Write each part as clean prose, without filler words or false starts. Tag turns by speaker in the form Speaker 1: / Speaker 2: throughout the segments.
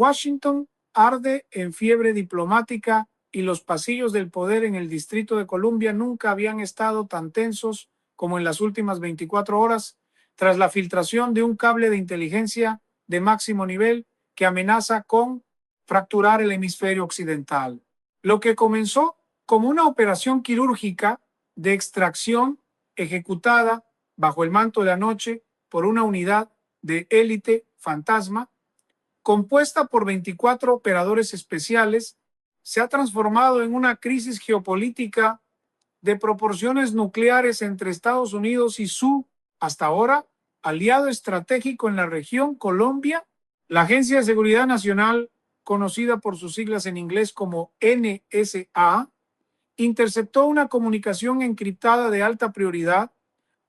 Speaker 1: Washington arde en fiebre diplomática y los pasillos del poder en el Distrito de Columbia nunca habían estado tan tensos como en las últimas 24 horas, tras la filtración de un cable de inteligencia de máximo nivel que amenaza con fracturar el hemisferio occidental. Lo que comenzó como una operación quirúrgica de extracción ejecutada bajo el manto de la noche por una unidad de élite fantasma, compuesta por 24 operadores especiales, se ha transformado en una crisis geopolítica de proporciones nucleares entre Estados Unidos y su, hasta ahora, aliado estratégico en la región, Colombia. La Agencia de Seguridad Nacional, conocida por sus siglas en inglés como NSA, interceptó una comunicación encriptada de alta prioridad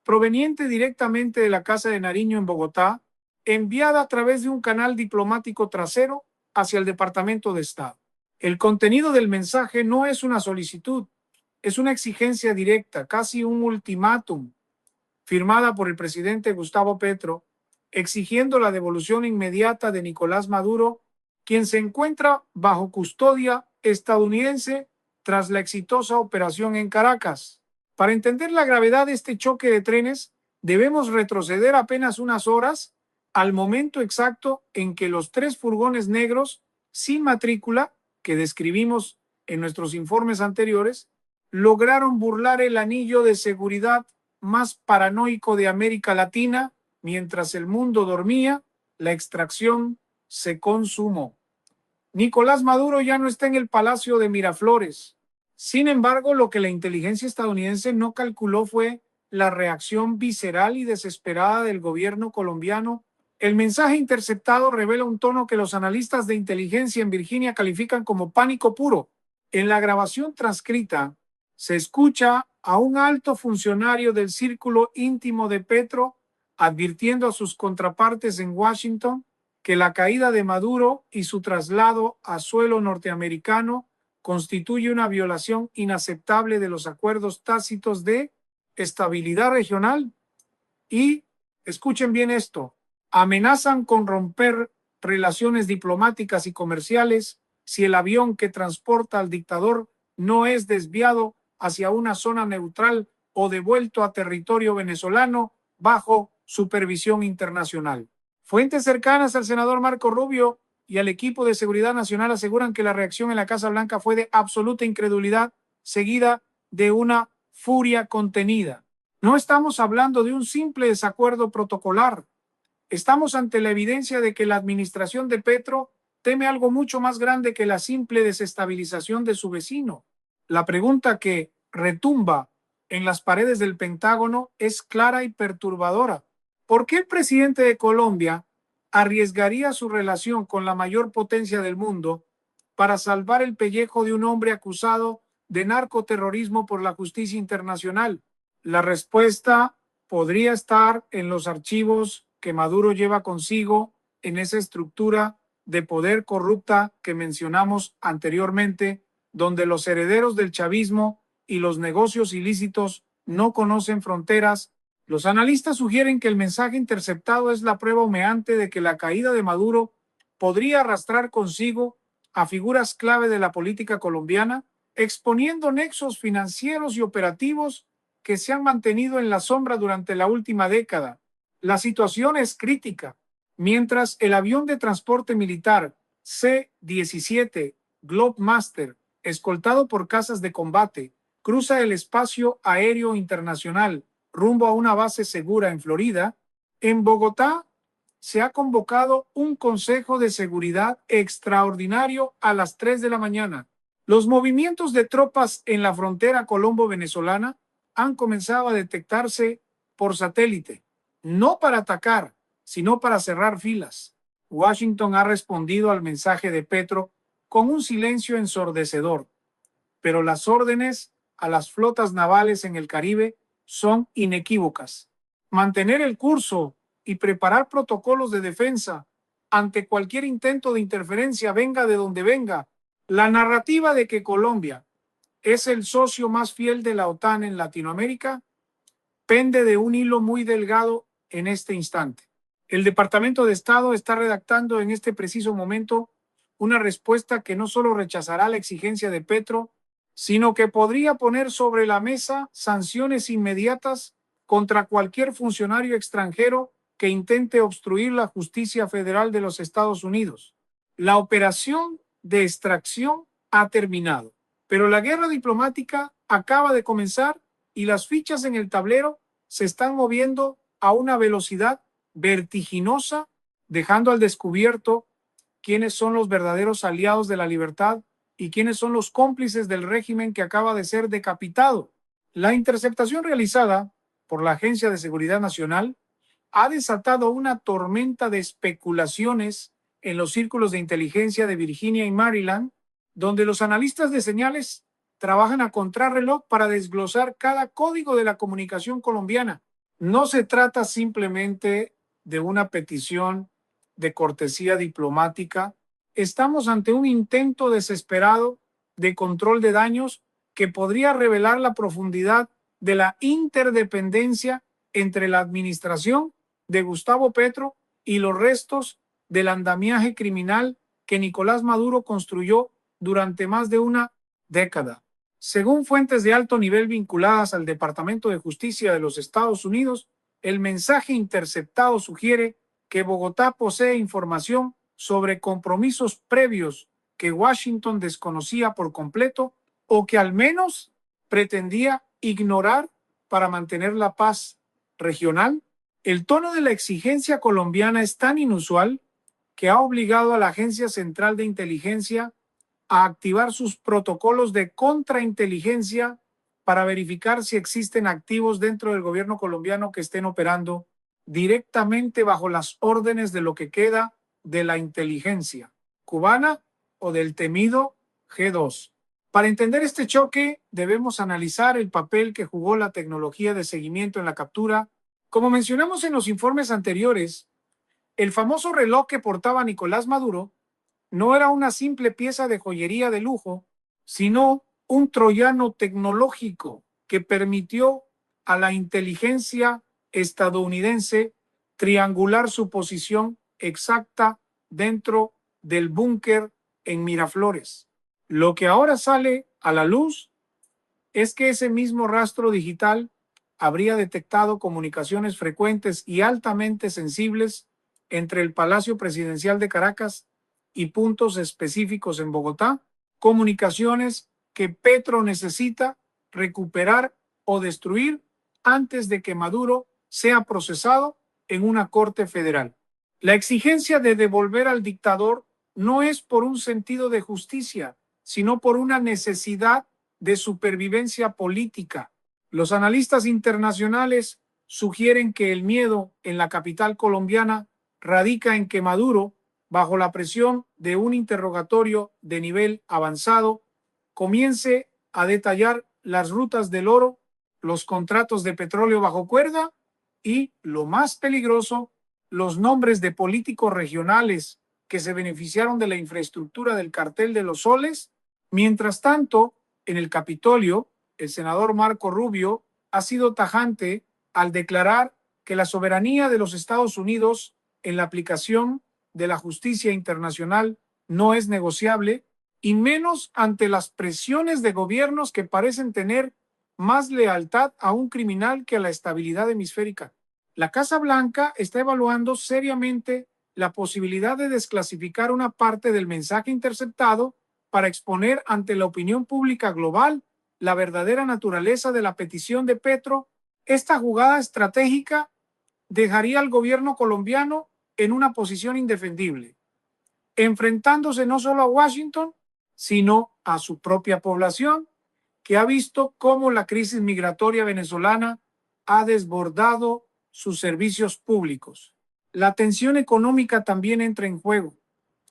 Speaker 1: proveniente directamente de la Casa de Nariño en Bogotá, enviada a través de un canal diplomático trasero hacia el Departamento de Estado. El contenido del mensaje no es una solicitud, es una exigencia directa, casi un ultimátum, firmada por el presidente Gustavo Petro, exigiendo la devolución inmediata de Nicolás Maduro, quien se encuentra bajo custodia estadounidense tras la exitosa operación en Caracas. Para entender la gravedad de este choque de trenes, debemos retroceder apenas unas horas al momento exacto en que los 3 furgones negros sin matrícula que describimos en nuestros informes anteriores lograron burlar el anillo de seguridad más paranoico de América Latina. Mientras el mundo dormía, la extracción se consumó. Nicolás Maduro ya no está en el Palacio de Miraflores. Sin embargo, lo que la inteligencia estadounidense no calculó fue la reacción visceral y desesperada del gobierno colombiano. El mensaje interceptado revela un tono que los analistas de inteligencia en Virginia califican como pánico puro. En la grabación transcrita se escucha a un alto funcionario del círculo íntimo de Petro advirtiendo a sus contrapartes en Washington que la caída de Maduro y su traslado a suelo norteamericano constituye una violación inaceptable de los acuerdos tácitos de estabilidad regional y, escuchen bien esto, amenazan con romper relaciones diplomáticas y comerciales si el avión que transporta al dictador no es desviado hacia una zona neutral o devuelto a territorio venezolano bajo supervisión internacional. Fuentes cercanas al senador Marco Rubio y al equipo de seguridad nacional aseguran que la reacción en la Casa Blanca fue de absoluta incredulidad, seguida de una furia contenida. No estamos hablando de un simple desacuerdo protocolar. Estamos ante la evidencia de que la administración de Petro teme algo mucho más grande que la simple desestabilización de su vecino. La pregunta que retumba en las paredes del Pentágono es clara y perturbadora. ¿Por qué el presidente de Colombia arriesgaría su relación con la mayor potencia del mundo para salvar el pellejo de un hombre acusado de narcoterrorismo por la justicia internacional? La respuesta podría estar en los archivos que Maduro lleva consigo en esa estructura de poder corrupta que mencionamos anteriormente, donde los herederos del chavismo y los negocios ilícitos no conocen fronteras. Los analistas sugieren que el mensaje interceptado es la prueba humeante de que la caída de Maduro podría arrastrar consigo a figuras clave de la política colombiana, exponiendo nexos financieros y operativos que se han mantenido en la sombra durante la última década. La situación es crítica. Mientras el avión de transporte militar C-17 Globemaster, escoltado por cazas de combate, cruza el espacio aéreo internacional rumbo a una base segura en Florida, en Bogotá se ha convocado un Consejo de Seguridad extraordinario a las 3 de la mañana. Los movimientos de tropas en la frontera colombo-venezolana han comenzado a detectarse por satélite, no para atacar, sino para cerrar filas. Washington ha respondido al mensaje de Petro con un silencio ensordecedor, pero las órdenes a las flotas navales en el Caribe son inequívocas. Mantener el curso y preparar protocolos de defensa ante cualquier intento de interferencia, venga de donde venga. La narrativa de que Colombia es el socio más fiel de la OTAN en Latinoamérica pende de un hilo muy delgado en este instante. El Departamento de Estado está redactando en este preciso momento una respuesta que no solo rechazará la exigencia de Petro, sino que podría poner sobre la mesa sanciones inmediatas contra cualquier funcionario extranjero que intente obstruir la justicia federal de los Estados Unidos. La operación de extracción ha terminado, pero la guerra diplomática acaba de comenzar y las fichas en el tablero se están moviendo a una velocidad vertiginosa, dejando al descubierto quiénes son los verdaderos aliados de la libertad y quiénes son los cómplices del régimen que acaba de ser decapitado. La interceptación realizada por la Agencia de Seguridad Nacional ha desatado una tormenta de especulaciones en los círculos de inteligencia de Virginia y Maryland, donde los analistas de señales trabajan a contrarreloj para desglosar cada código de la comunicación colombiana. No se trata simplemente de una petición de cortesía diplomática. Estamos ante un intento desesperado de control de daños que podría revelar la profundidad de la interdependencia entre la administración de Gustavo Petro y los restos del andamiaje criminal que Nicolás Maduro construyó durante más de una década. Según fuentes de alto nivel vinculadas al Departamento de Justicia de los Estados Unidos, el mensaje interceptado sugiere que Bogotá posee información sobre compromisos previos que Washington desconocía por completo o que al menos pretendía ignorar para mantener la paz regional. El tono de la exigencia colombiana es tan inusual que ha obligado a la Agencia Central de Inteligencia a activar sus protocolos de contrainteligencia para verificar si existen activos dentro del gobierno colombiano que estén operando directamente bajo las órdenes de lo que queda de la inteligencia cubana o del temido G2. Para entender este choque, debemos analizar el papel que jugó la tecnología de seguimiento en la captura. Como mencionamos en los informes anteriores, el famoso reloj que portaba Nicolás Maduro no era una simple pieza de joyería de lujo, sino un troyano tecnológico que permitió a la inteligencia estadounidense triangular su posición exacta dentro del búnker en Miraflores. Lo que ahora sale a la luz es que ese mismo rastro digital habría detectado comunicaciones frecuentes y altamente sensibles entre el Palacio Presidencial de Caracas y puntos específicos en Bogotá, comunicaciones que Petro necesita recuperar o destruir antes de que Maduro sea procesado en una corte federal. La exigencia de devolver al dictador no es por un sentido de justicia, sino por una necesidad de supervivencia política. Los analistas internacionales sugieren que el miedo en la capital colombiana radica en que Maduro, bajo la presión de un interrogatorio de nivel avanzado, comience a detallar las rutas del oro, los contratos de petróleo bajo cuerda y, lo más peligroso, los nombres de políticos regionales que se beneficiaron de la infraestructura del cartel de los soles. Mientras tanto, en el Capitolio, el senador Marco Rubio ha sido tajante al declarar que la soberanía de los Estados Unidos en la aplicación de la justicia internacional no es negociable, y menos ante las presiones de gobiernos que parecen tener más lealtad a un criminal que a la estabilidad hemisférica. La Casa Blanca está evaluando seriamente la posibilidad de desclasificar una parte del mensaje interceptado para exponer ante la opinión pública global la verdadera naturaleza de la petición de Petro. Esta jugada estratégica dejaría al gobierno colombiano en una posición indefendible, enfrentándose no solo a Washington, sino a su propia población, que ha visto cómo la crisis migratoria venezolana ha desbordado sus servicios públicos. La tensión económica también entra en juego.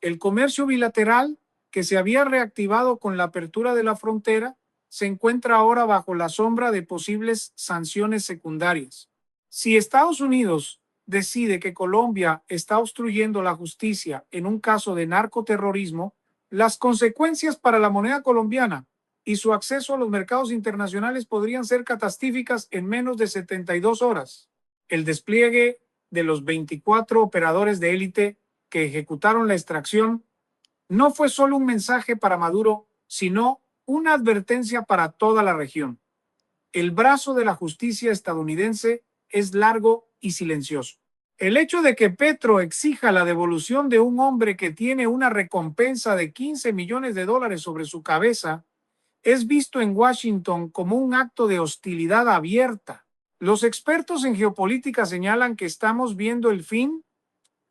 Speaker 1: El comercio bilateral, que se había reactivado con la apertura de la frontera, se encuentra ahora bajo la sombra de posibles sanciones secundarias. Si Estados Unidos decide que Colombia está obstruyendo la justicia en un caso de narcoterrorismo, las consecuencias para la moneda colombiana y su acceso a los mercados internacionales podrían ser catastróficas en menos de 72 horas. El despliegue de los 24 operadores de élite que ejecutaron la extracción no fue solo un mensaje para Maduro, sino una advertencia para toda la región. El brazo de la justicia estadounidense es largo y silencioso. El hecho de que Petro exija la devolución de un hombre que tiene una recompensa de 15 millones de dólares sobre su cabeza es visto en Washington como un acto de hostilidad abierta. Los expertos en geopolítica señalan que estamos viendo el fin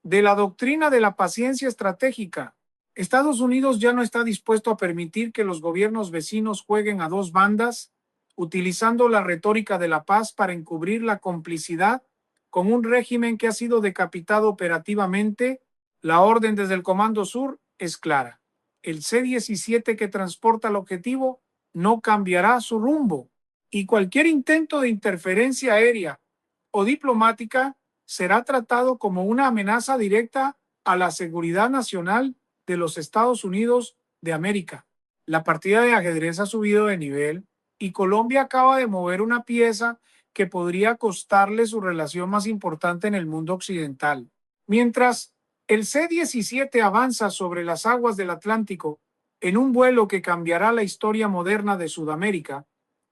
Speaker 1: de la doctrina de la paciencia estratégica. Estados Unidos ya no está dispuesto a permitir que los gobiernos vecinos jueguen a dos bandas, utilizando la retórica de la paz para encubrir la complicidad con un régimen que ha sido decapitado operativamente. La orden desde el Comando Sur es clara. El C-17 que transporta el objetivo no cambiará su rumbo y cualquier intento de interferencia aérea o diplomática será tratado como una amenaza directa a la seguridad nacional de los Estados Unidos de América. La partida de ajedrez ha subido de nivel y Colombia acaba de mover una pieza que podría costarle su relación más importante en el mundo occidental. Mientras el C-17 avanza sobre las aguas del Atlántico en un vuelo que cambiará la historia moderna de Sudamérica,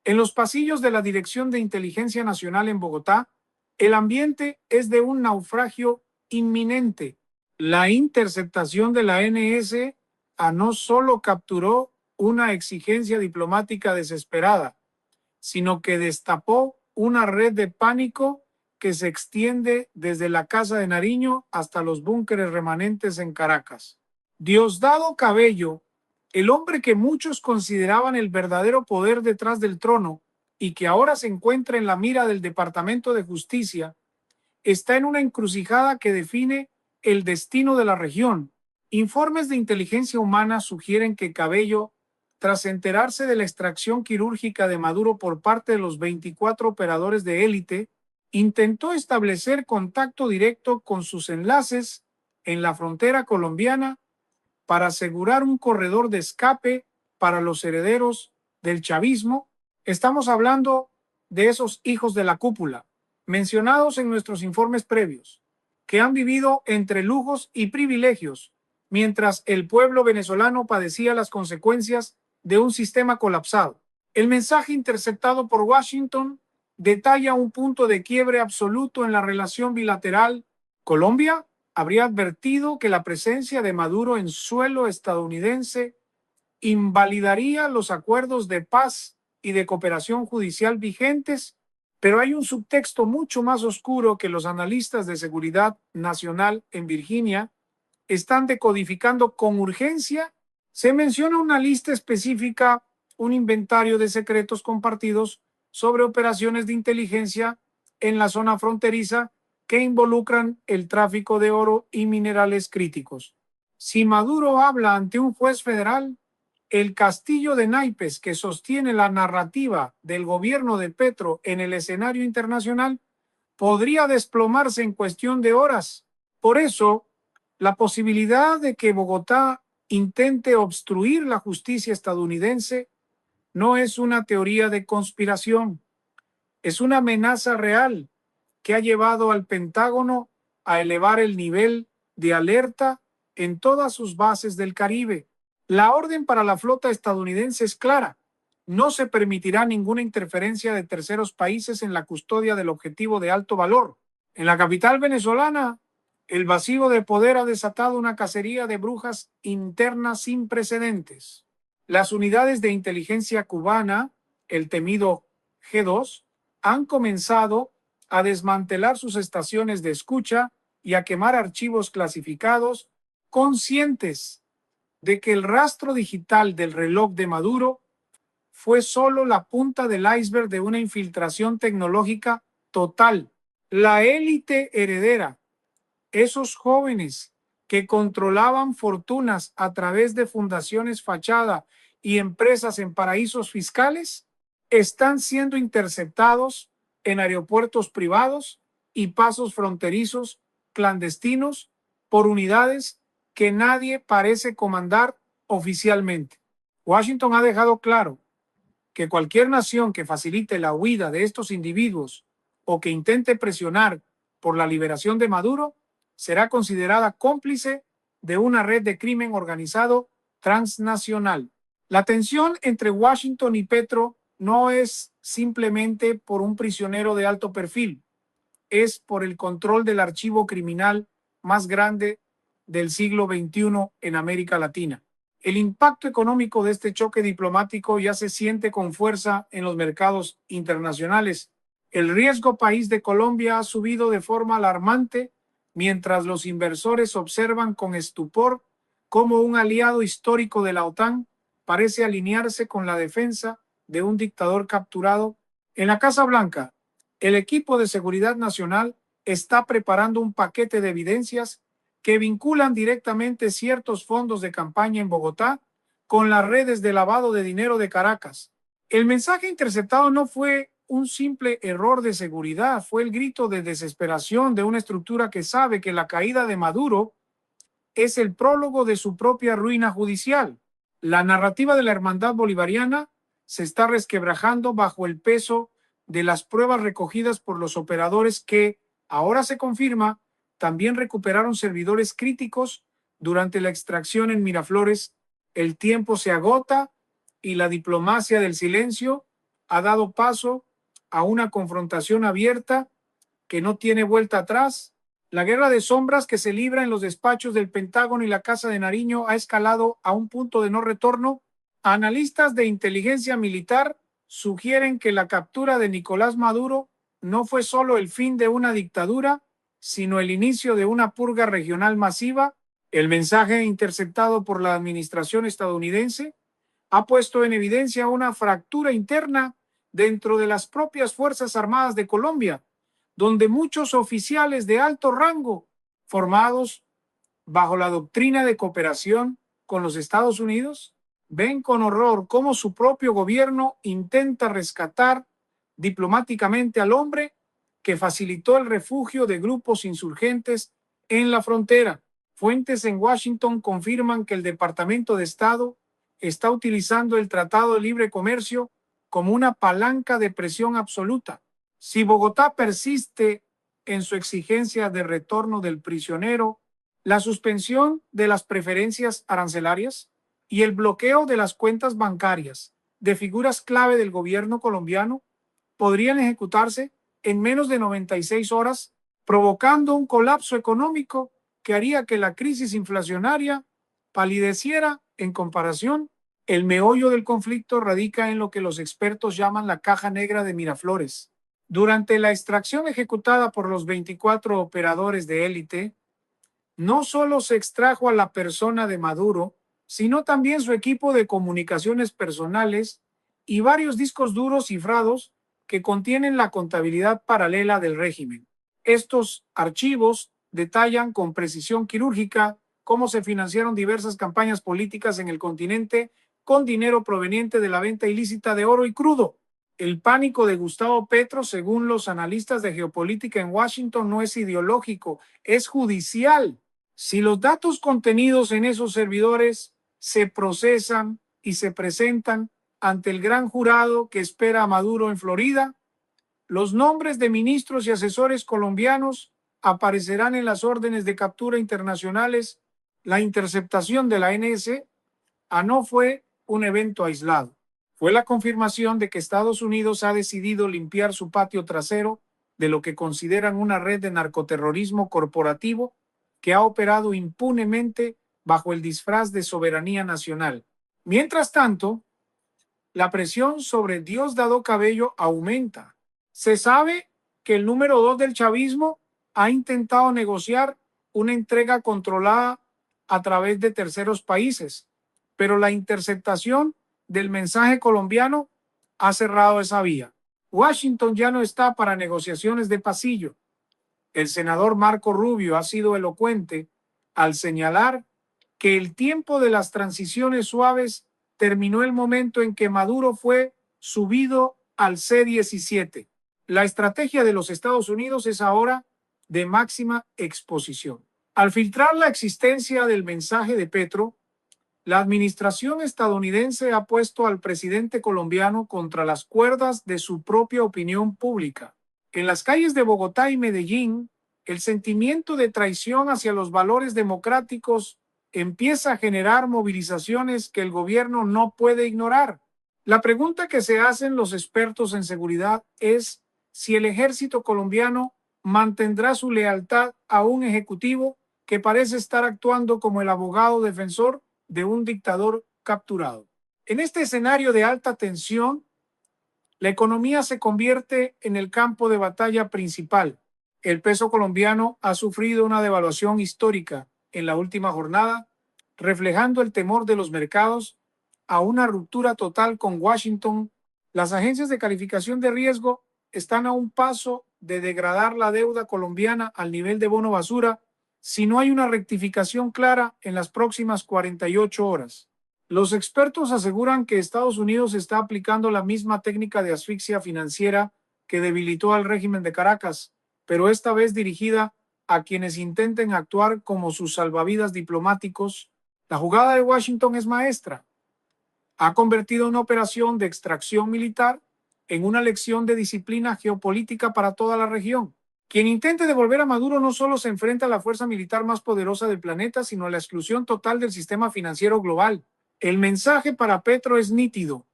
Speaker 1: en los pasillos de la Dirección de Inteligencia Nacional en Bogotá, el ambiente es de un naufragio inminente. La interceptación de la NSA no solo capturó una exigencia diplomática desesperada, sino que destapó una red de pánico que se extiende desde la Casa de Nariño hasta los búnkeres remanentes en Caracas. Diosdado Cabello, el hombre que muchos consideraban el verdadero poder detrás del trono y que ahora se encuentra en la mira del Departamento de Justicia, está en una encrucijada que define el destino de la región. Informes de inteligencia humana sugieren que Cabello, tras enterarse de la extracción quirúrgica de Maduro por parte de los 24 operadores de élite, intentó establecer contacto directo con sus enlaces en la frontera colombiana para asegurar un corredor de escape para los herederos del chavismo. Estamos hablando de esos hijos de la cúpula, mencionados en nuestros informes previos, que han vivido entre lujos y privilegios, mientras el pueblo venezolano padecía las consecuencias de un sistema colapsado. El mensaje interceptado por Washington detalla un punto de quiebre absoluto en la relación bilateral. Colombia habría advertido que la presencia de Maduro en suelo estadounidense invalidaría los acuerdos de paz y de cooperación judicial vigentes, pero hay un subtexto mucho más oscuro que los analistas de seguridad nacional en Virginia están decodificando con urgencia. Se menciona una lista específica, un inventario de secretos compartidos sobre operaciones de inteligencia en la zona fronteriza que involucran el tráfico de oro y minerales críticos. Si Maduro habla ante un juez federal, el castillo de naipes que sostiene la narrativa del gobierno de Petro en el escenario internacional podría desplomarse en cuestión de horas. Por eso, la posibilidad de que Bogotá intente obstruir la justicia estadounidense no es una teoría de conspiración, es una amenaza real que ha llevado al Pentágono a elevar el nivel de alerta en todas sus bases del Caribe. La orden para la flota estadounidense es clara: no se permitirá ninguna interferencia de terceros países en la custodia del objetivo de alto valor. En la capital venezolana, el vacío de poder ha desatado una cacería de brujas interna sin precedentes. Las unidades de inteligencia cubana, el temido G2, han comenzado a desmantelar sus estaciones de escucha y a quemar archivos clasificados, conscientes de que el rastro digital del reloj de Maduro fue solo la punta del iceberg de una infiltración tecnológica total. La élite heredera, esos jóvenes que controlaban fortunas a través de fundaciones fachada y empresas en paraísos fiscales, están siendo interceptados en aeropuertos privados y pasos fronterizos clandestinos por unidades que nadie parece comandar oficialmente. Washington ha dejado claro que cualquier nación que facilite la huida de estos individuos o que intente presionar por la liberación de Maduro será considerada cómplice de una red de crimen organizado transnacional. La tensión entre Washington y Petro no es simplemente por un prisionero de alto perfil, es por el control del archivo criminal más grande del siglo XXI en América Latina. El impacto económico de este choque diplomático ya se siente con fuerza en los mercados internacionales. El riesgo país de Colombia ha subido de forma alarmante mientras los inversores observan con estupor cómo un aliado histórico de la OTAN parece alinearse con la defensa de un dictador capturado. En la Casa Blanca, el equipo de seguridad nacional está preparando un paquete de evidencias que vinculan directamente ciertos fondos de campaña en Bogotá con las redes de lavado de dinero de Caracas. El mensaje interceptado no fue un simple error de seguridad, fue el grito de desesperación de una estructura que sabe que la caída de Maduro es el prólogo de su propia ruina judicial. La narrativa de la hermandad bolivariana se está resquebrajando bajo el peso de las pruebas recogidas por los operadores que, ahora se confirma, también recuperaron servidores críticos durante la extracción en Miraflores. El tiempo se agota y la diplomacia del silencio ha dado paso a una confrontación abierta que no tiene vuelta atrás. La guerra de sombras que se libra en los despachos del Pentágono y la Casa de Nariño ha escalado a un punto de no retorno. Analistas de inteligencia militar sugieren que la captura de Nicolás Maduro no fue solo el fin de una dictadura, sino el inicio de una purga regional masiva. El mensaje interceptado por la administración estadounidense ha puesto en evidencia una fractura interna dentro de las propias Fuerzas Armadas de Colombia, donde muchos oficiales de alto rango, formados bajo la doctrina de cooperación con los Estados Unidos, ven con horror cómo su propio gobierno intenta rescatar diplomáticamente al hombre que facilitó el refugio de grupos insurgentes en la frontera. Fuentes en Washington confirman que el Departamento de Estado está utilizando el Tratado de Libre Comercio como una palanca de presión absoluta. Si Bogotá persiste en su exigencia de retorno del prisionero, la suspensión de las preferencias arancelarias y el bloqueo de las cuentas bancarias de figuras clave del gobierno colombiano podrían ejecutarse en menos de 96 horas, provocando un colapso económico que haría que la crisis inflacionaria palideciera en comparación. El meollo del conflicto radica en lo que los expertos llaman la caja negra de Miraflores. Durante la extracción ejecutada por los 24 operadores de élite, no solo se extrajo a la persona de Maduro, sino también su equipo de comunicaciones personales y varios discos duros cifrados que contienen la contabilidad paralela del régimen. Estos archivos detallan con precisión quirúrgica cómo se financiaron diversas campañas políticas en el continente con dinero proveniente de la venta ilícita de oro y crudo. El pánico de Gustavo Petro, según los analistas de geopolítica en Washington, no es ideológico, es judicial. Si los datos contenidos en esos servidores se procesan y se presentan ante el gran jurado que espera a Maduro en Florida, los nombres de ministros y asesores colombianos aparecerán en las órdenes de captura internacionales. La interceptación de la NSA no fue un evento aislado. Fue la confirmación de que Estados Unidos ha decidido limpiar su patio trasero de lo que consideran una red de narcoterrorismo corporativo que ha operado impunemente bajo el disfraz de soberanía nacional. Mientras tanto, la presión sobre Diosdado Cabello aumenta. Se sabe que el número 2 del chavismo ha intentado negociar una entrega controlada a través de terceros países, pero la interceptación del mensaje colombiano ha cerrado esa vía. Washington ya no está para negociaciones de pasillo. El senador Marco Rubio ha sido elocuente al señalar que el tiempo de las transiciones suaves terminó el momento en que Maduro fue subido al C-17. La estrategia de los Estados Unidos es ahora de máxima exposición. Al filtrar la existencia del mensaje de Petro, la administración estadounidense ha puesto al presidente colombiano contra las cuerdas de su propia opinión pública. En las calles de Bogotá y Medellín, el sentimiento de traición hacia los valores democráticos empieza a generar movilizaciones que el gobierno no puede ignorar. La pregunta que se hacen los expertos en seguridad es si el ejército colombiano mantendrá su lealtad a un ejecutivo que parece estar actuando como el abogado defensor de un dictador capturado. En este escenario de alta tensión, la economía se convierte en el campo de batalla principal. El peso colombiano ha sufrido una devaluación histórica en la última jornada, reflejando el temor de los mercados a una ruptura total con Washington. Las agencias de calificación de riesgo están a un paso de degradar la deuda colombiana al nivel de bono basura si no hay una rectificación clara en las próximas 48 horas. Los expertos aseguran que Estados Unidos está aplicando la misma técnica de asfixia financiera que debilitó al régimen de Caracas, pero esta vez dirigida a quienes intenten actuar como sus salvavidas diplomáticos. La jugada de Washington es maestra. Ha convertido una operación de extracción militar en una lección de disciplina geopolítica para toda la región. Quien intente devolver a Maduro no solo se enfrenta a la fuerza militar más poderosa del planeta, sino a la exclusión total del sistema financiero global. El mensaje para Petro es nítido: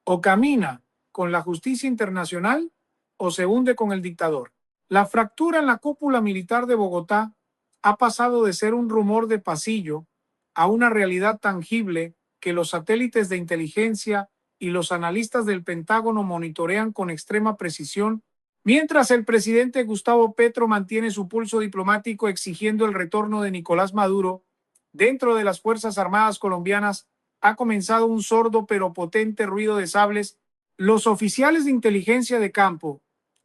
Speaker 1: o camina con la justicia internacional o se hunde con el dictador. La fractura en la cúpula militar de Bogotá ha pasado de ser un rumor de pasillo a una realidad tangible que los satélites de inteligencia y los analistas del Pentágono monitorean con extrema precisión, mientras el presidente Gustavo Petro mantiene su pulso diplomático exigiendo el retorno de Nicolás Maduro. Dentro de las Fuerzas Armadas colombianas ha comenzado un sordo pero potente ruido de sables. Los oficiales de inteligencia de campo,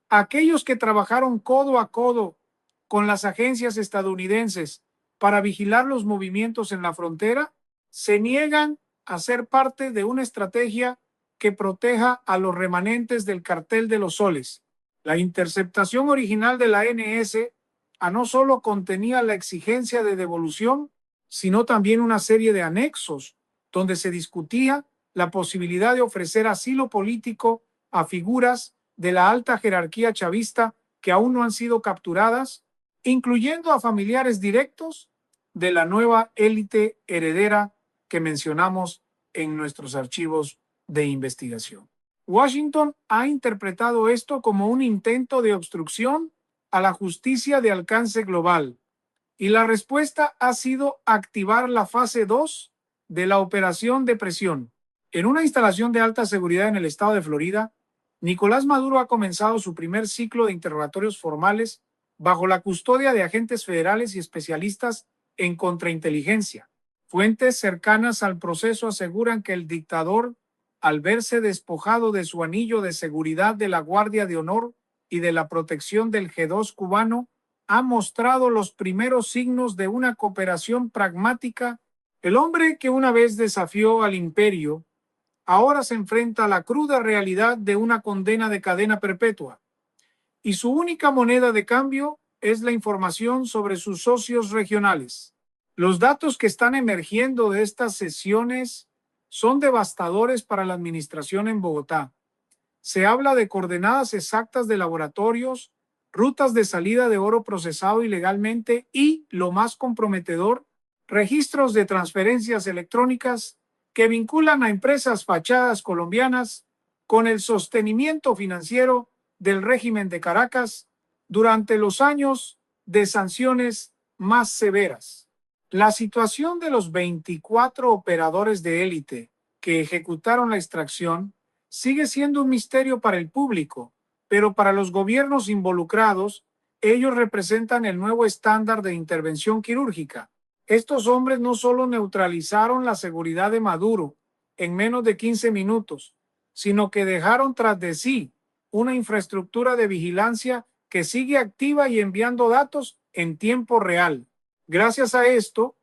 Speaker 1: aquellos que trabajaron codo a codo con las agencias estadounidenses para vigilar los movimientos en la frontera, se niegan a ser parte de una estrategia que proteja a los remanentes del cartel de los soles. La interceptación original de la ANS no solo contenía la exigencia de devolución, sino también una serie de anexos donde se discutía la posibilidad de ofrecer asilo político a figuras de la alta jerarquía chavista que aún no han sido capturadas, incluyendo a familiares directos de la nueva élite heredera que mencionamos en nuestros archivos de investigación. Washington ha interpretado esto como un intento de obstrucción a la justicia de alcance global, y la respuesta ha sido activar la fase 2 de la operación de presión. En una instalación de alta seguridad en el estado de Florida, Nicolás Maduro ha comenzado su primer ciclo de interrogatorios formales bajo la custodia de agentes federales y especialistas en contrainteligencia. Fuentes cercanas al proceso aseguran que el dictador, al verse despojado de su anillo de seguridad de la Guardia de Honor y de la protección del G2 cubano, ha mostrado los primeros signos de una cooperación pragmática. El hombre que una vez desafió al imperio ahora se enfrenta a la cruda realidad de una condena de cadena perpetua, y su única moneda de cambio es la información sobre sus socios regionales. Los datos que están emergiendo de estas sesiones son devastadores para la administración en Bogotá. Se habla de coordenadas exactas de laboratorios, rutas de salida de oro procesado ilegalmente y, lo más comprometedor, registros de transferencias electrónicas que vinculan a empresas fachadas colombianas con el sostenimiento financiero del régimen de Caracas durante los años de sanciones más severas. La situación de los 24 operadores de élite que ejecutaron la extracción sigue siendo un misterio para el público, pero para los gobiernos involucrados, ellos representan el nuevo estándar de intervención quirúrgica. Estos hombres no solo neutralizaron la seguridad de Maduro en menos de 15 minutos, sino que dejaron tras de sí una infraestructura de vigilancia que sigue activa y enviando datos en tiempo real. Gracias a esto,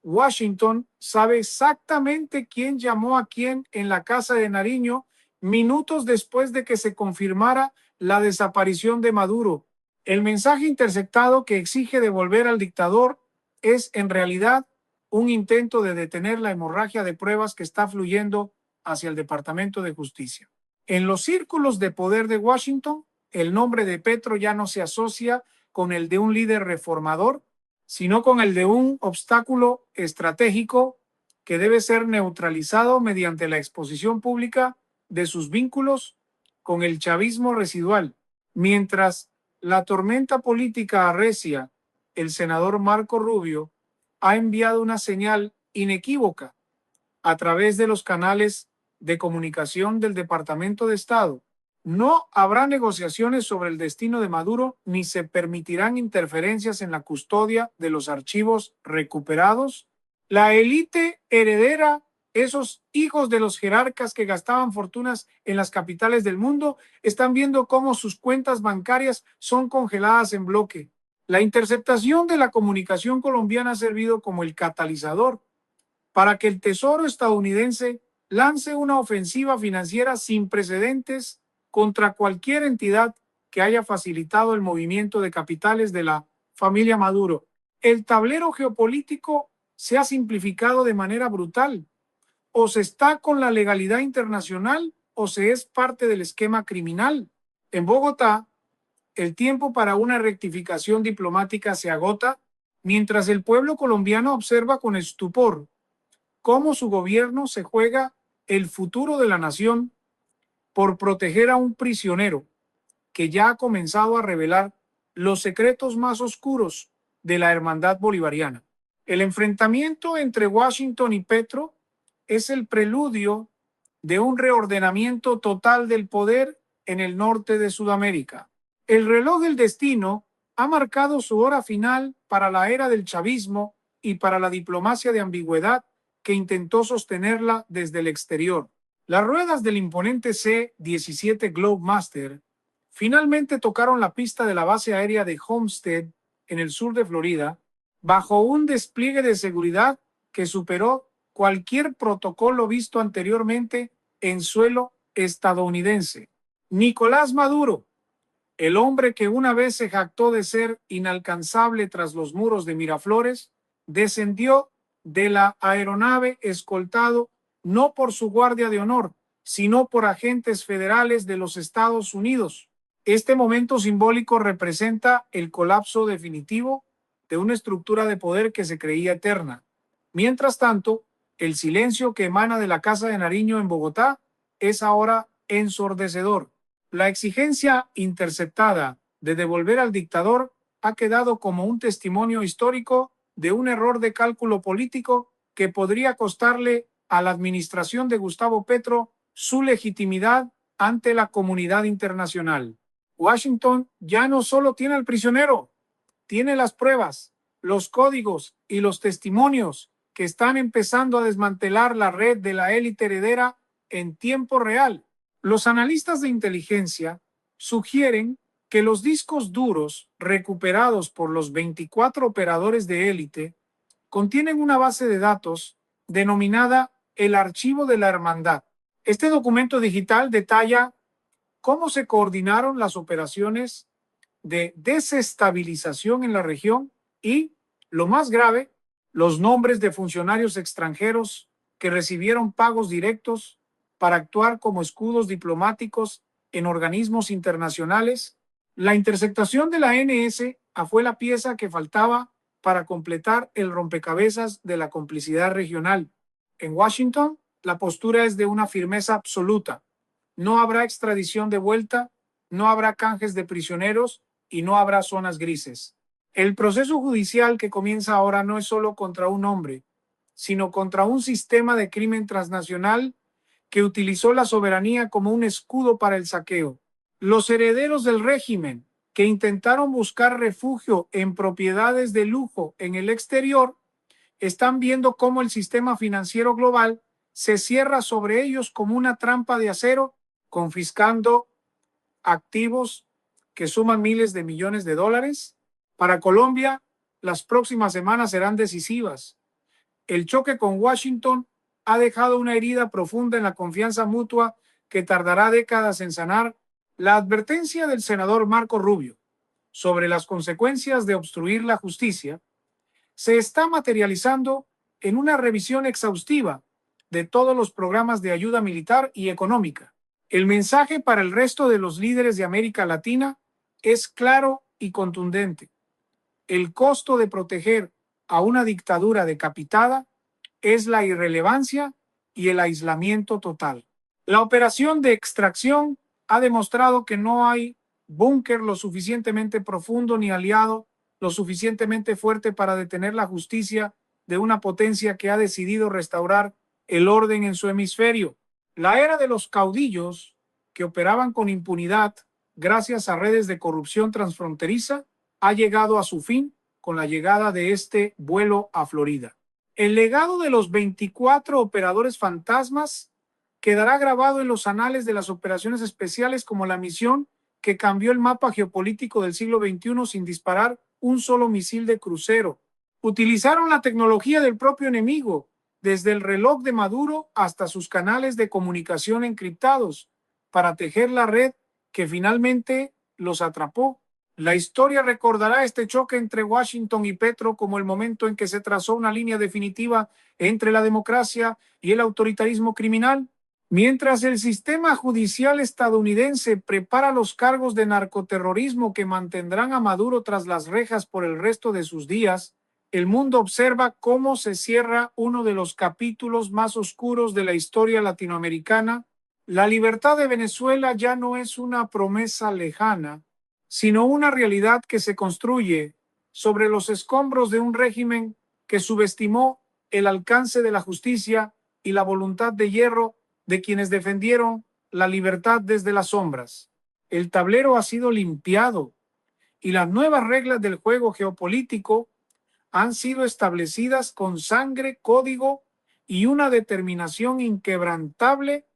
Speaker 1: Washington sabe exactamente quién llamó a quién en la casa de Nariño minutos después de que se confirmara la desaparición de Maduro. El mensaje interceptado que exige devolver al dictador es en realidad un intento de detener la hemorragia de pruebas que está fluyendo hacia el Departamento de Justicia. En los círculos de poder de Washington, el nombre de Petro ya no se asocia con el de un líder reformador, sino con el de un obstáculo estratégico que debe ser neutralizado mediante la exposición pública de sus vínculos con el chavismo residual. Mientras la tormenta política arrecia, el senador Marco Rubio ha enviado una señal inequívoca a través de los canales de comunicación del Departamento de Estado. No habrá negociaciones sobre el destino de Maduro ni se permitirán interferencias en la custodia de los archivos recuperados. La élite heredera, esos hijos de los jerarcas que gastaban fortunas en las capitales del mundo, están viendo cómo sus cuentas bancarias son congeladas en bloque. La interceptación de la comunicación colombiana ha servido como el catalizador para que el Tesoro estadounidense lance una ofensiva financiera sin precedentes contra cualquier entidad que haya facilitado el movimiento de capitales de la familia Maduro. El tablero geopolítico se ha simplificado de manera brutal. O se está con la legalidad internacional o se es parte del esquema criminal. En Bogotá, el tiempo para una rectificación diplomática se agota mientras el pueblo colombiano observa con estupor cómo su gobierno se juega el futuro de la nación por proteger a un prisionero que ya ha comenzado a revelar los secretos más oscuros de la hermandad bolivariana. El enfrentamiento entre Washington y Petro es el preludio de un reordenamiento total del poder en el norte de Sudamérica. El reloj del destino ha marcado su hora final para la era del chavismo y para la diplomacia de ambigüedad que intentó sostenerla desde el exterior. Las ruedas del imponente C-17 Globemaster finalmente tocaron la pista de la base aérea de Homestead en el sur de Florida, bajo un despliegue de seguridad que superó cualquier protocolo visto anteriormente en suelo estadounidense. Nicolás Maduro, el hombre que una vez se jactó de ser inalcanzable tras los muros de Miraflores, descendió de la aeronave escoltado no por su guardia de honor, sino por agentes federales de los Estados Unidos. Este momento simbólico representa el colapso definitivo de una estructura de poder que se creía eterna. Mientras tanto, el silencio que emana de la Casa de Nariño en Bogotá es ahora ensordecedor. La exigencia interceptada de devolver al dictador ha quedado como un testimonio histórico de un error de cálculo político que podría costarle a la administración de Gustavo Petro su legitimidad ante la comunidad internacional. Washington ya no solo tiene al prisionero, tiene las pruebas, los códigos y los testimonios que están empezando a desmantelar la red de la élite heredera en tiempo real. Los analistas de inteligencia sugieren que los discos duros recuperados por los 24 operadores de élite contienen una base de datos denominada el Archivo de la Hermandad. Este documento digital detalla cómo se coordinaron las operaciones de desestabilización en la región y, lo más grave, los nombres de funcionarios extranjeros que recibieron pagos directos para actuar como escudos diplomáticos en organismos internacionales. La interceptación de la NS fue la pieza que faltaba para completar el rompecabezas de la complicidad regional. En Washington, la postura es de una firmeza absoluta. No habrá extradición de vuelta, no habrá canjes de prisioneros y no habrá zonas grises. El proceso judicial que comienza ahora no es solo contra un hombre, sino contra un sistema de crimen transnacional que utilizó la soberanía como un escudo para el saqueo. Los herederos del régimen, que intentaron buscar refugio en propiedades de lujo en el exterior, están viendo cómo el sistema financiero global se cierra sobre ellos como una trampa de acero, confiscando activos que suman miles de millones de dólares. Para Colombia, las próximas semanas serán decisivas. El choque con Washington ha dejado una herida profunda en la confianza mutua que tardará décadas en sanar. La advertencia del senador Marco Rubio sobre las consecuencias de obstruir la justicia se está materializando en una revisión exhaustiva de todos los programas de ayuda militar y económica. El mensaje para el resto de los líderes de América Latina es claro y contundente. El costo de proteger a una dictadura decapitada es la irrelevancia y el aislamiento total. La operación de extracción ha demostrado que no hay búnker lo suficientemente profundo ni aliado lo suficientemente fuerte para detener la justicia de una potencia que ha decidido restaurar el orden en su hemisferio. La era de los caudillos, que operaban con impunidad gracias a redes de corrupción transfronteriza, ha llegado a su fin con la llegada de este vuelo a Florida. El legado de los 24 operadores fantasmas quedará grabado en los anales de las operaciones especiales como la misión que cambió el mapa geopolítico del siglo XXI sin disparar un solo misil de crucero. Utilizaron la tecnología del propio enemigo, desde el reloj de Maduro hasta sus canales de comunicación encriptados, para tejer la red que finalmente los atrapó. La historia recordará este choque entre Washington y Petro como el momento en que se trazó una línea definitiva entre la democracia y el autoritarismo criminal. Mientras el sistema judicial estadounidense prepara los cargos de narcoterrorismo que mantendrán a Maduro tras las rejas por el resto de sus días, el mundo observa cómo se cierra uno de los capítulos más oscuros de la historia latinoamericana. La libertad de Venezuela ya no es una promesa lejana, sino una realidad que se construye sobre los escombros de un régimen que subestimó el alcance de la justicia y la voluntad de hierro de quienes defendieron la libertad desde las sombras. El tablero ha sido limpiado y las nuevas reglas del juego geopolítico han sido establecidas con sangre, código y una determinación inquebrantable